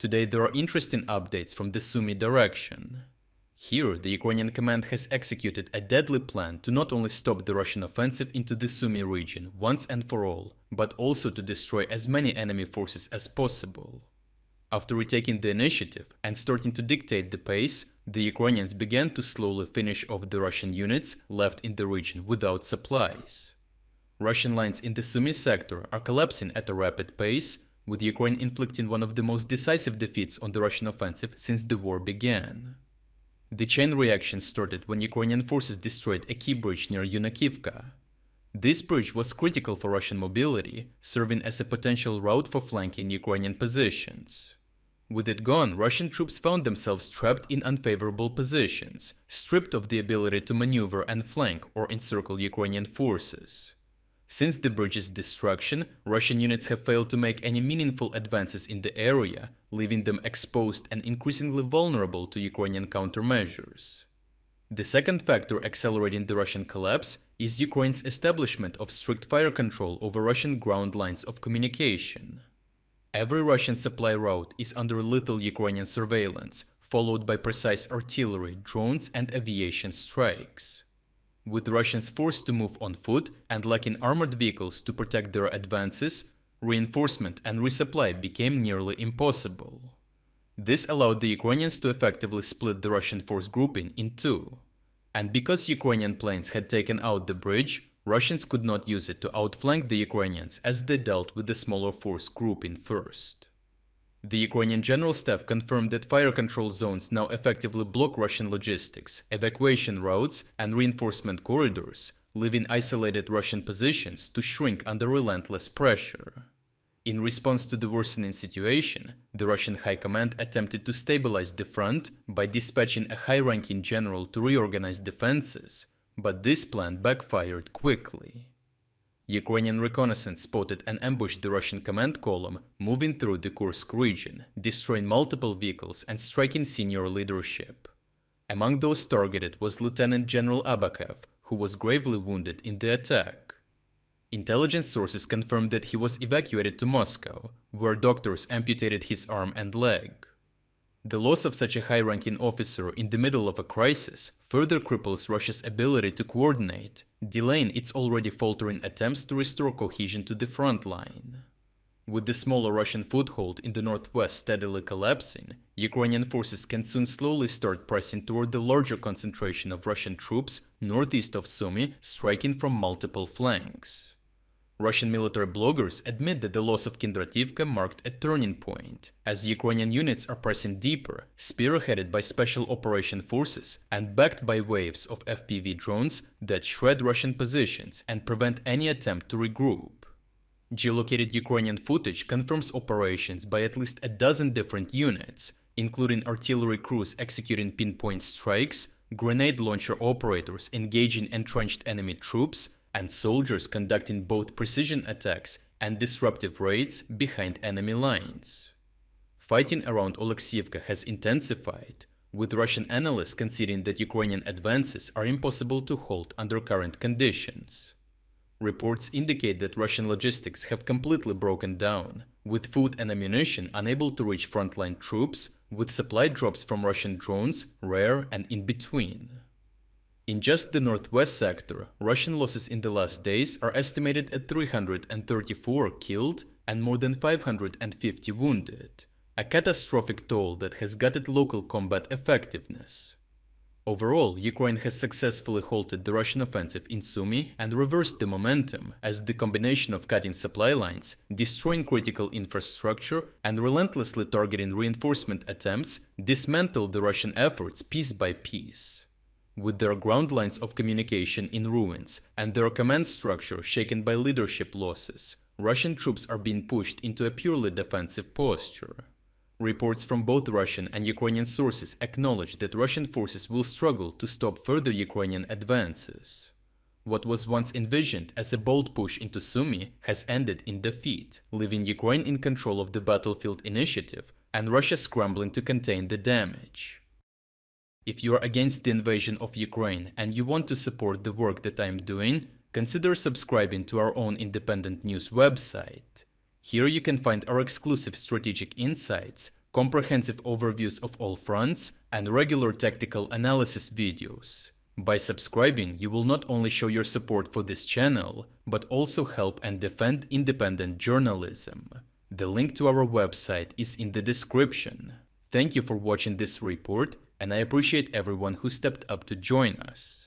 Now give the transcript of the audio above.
Today there are interesting updates from the Sumy direction. Here, the Ukrainian command has executed a deadly plan to not only stop the Russian offensive into the Sumy region once and for all, but also to destroy as many enemy forces as possible. After retaking the initiative and starting to dictate the pace, the Ukrainians began to slowly finish off the Russian units left in the region without supplies. Russian lines in the Sumy sector are collapsing at a rapid pace, with Ukraine inflicting one of the most decisive defeats on the Russian offensive since the war began. The chain reaction started when Ukrainian forces destroyed a key bridge near Yunakivka. This bridge was critical for Russian mobility, serving as a potential route for flanking Ukrainian positions. With it gone, Russian troops found themselves trapped in unfavorable positions, stripped of the ability to maneuver and flank or encircle Ukrainian forces. Since the bridge's destruction, Russian units have failed to make any meaningful advances in the area, leaving them exposed and increasingly vulnerable to Ukrainian countermeasures. The second factor accelerating the Russian collapse is Ukraine's establishment of strict fire control over Russian ground lines of communication. Every Russian supply route is under lethal Ukrainian surveillance, followed by precise artillery, drones, and aviation strikes. With Russians forced to move on foot and lacking armored vehicles to protect their advances, reinforcement and resupply became nearly impossible. This allowed the Ukrainians to effectively split the Russian force grouping in two. And because Ukrainian planes had taken out the bridge, Russians could not use it to outflank the Ukrainians as they dealt with the smaller force grouping first. The Ukrainian General Staff confirmed that fire control zones now effectively block Russian logistics, evacuation routes, and reinforcement corridors, leaving isolated Russian positions to shrink under relentless pressure. In response to the worsening situation, the Russian High Command attempted to stabilize the front by dispatching a high-ranking general to reorganize defenses, but this plan backfired quickly. Ukrainian reconnaissance spotted and ambushed the Russian command column moving through the Kursk region, destroying multiple vehicles and striking senior leadership. Among those targeted was Lieutenant General Abakev, who was gravely wounded in the attack. Intelligence sources confirmed that he was evacuated to Moscow, where doctors amputated his arm and leg. The loss of such a high-ranking officer in the middle of a crisis further cripples Russia's ability to coordinate, delaying its already faltering attempts to restore cohesion to the front line. With the smaller Russian foothold in the northwest steadily collapsing, Ukrainian forces can soon slowly start pressing toward the larger concentration of Russian troops northeast of Sumy, striking from multiple flanks. Russian military bloggers admit that the loss of Yunakivka marked a turning point, as Ukrainian units are pressing deeper, spearheaded by special operation forces and backed by waves of FPV drones that shred Russian positions and prevent any attempt to regroup. Geolocated Ukrainian footage confirms operations by at least a dozen different units, including artillery crews executing pinpoint strikes, grenade launcher operators engaging entrenched enemy troops, and soldiers conducting both precision attacks and disruptive raids behind enemy lines. Fighting around Oleksiivka has intensified, with Russian analysts conceding that Ukrainian advances are impossible to halt under current conditions. Reports indicate that Russian logistics have completely broken down, with food and ammunition unable to reach frontline troops, with supply drops from Russian drones rare and in between. In just the northwest sector, Russian losses in the last days are estimated at 334 killed and more than 550 wounded, a catastrophic toll that has gutted local combat effectiveness. Overall, Ukraine has successfully halted the Russian offensive in Sumy and reversed the momentum, as the combination of cutting supply lines, destroying critical infrastructure, and relentlessly targeting reinforcement attempts dismantled the Russian efforts piece by piece. With their ground lines of communication in ruins and their command structure shaken by leadership losses, Russian troops are being pushed into a purely defensive posture. Reports from both Russian and Ukrainian sources acknowledge that Russian forces will struggle to stop further Ukrainian advances. What was once envisioned as a bold push into Sumy has ended in defeat, leaving Ukraine in control of the battlefield initiative and Russia scrambling to contain the damage. If you are against the invasion of Ukraine and you want to support the work that I am doing, consider subscribing to our own independent news website. Here you can find our exclusive strategic insights, comprehensive overviews of all fronts, and regular tactical analysis videos. By subscribing, you will not only show your support for this channel, but also help and defend independent journalism. The link to our website is in the description. Thank you for watching this report, and I appreciate everyone who stepped up to join us.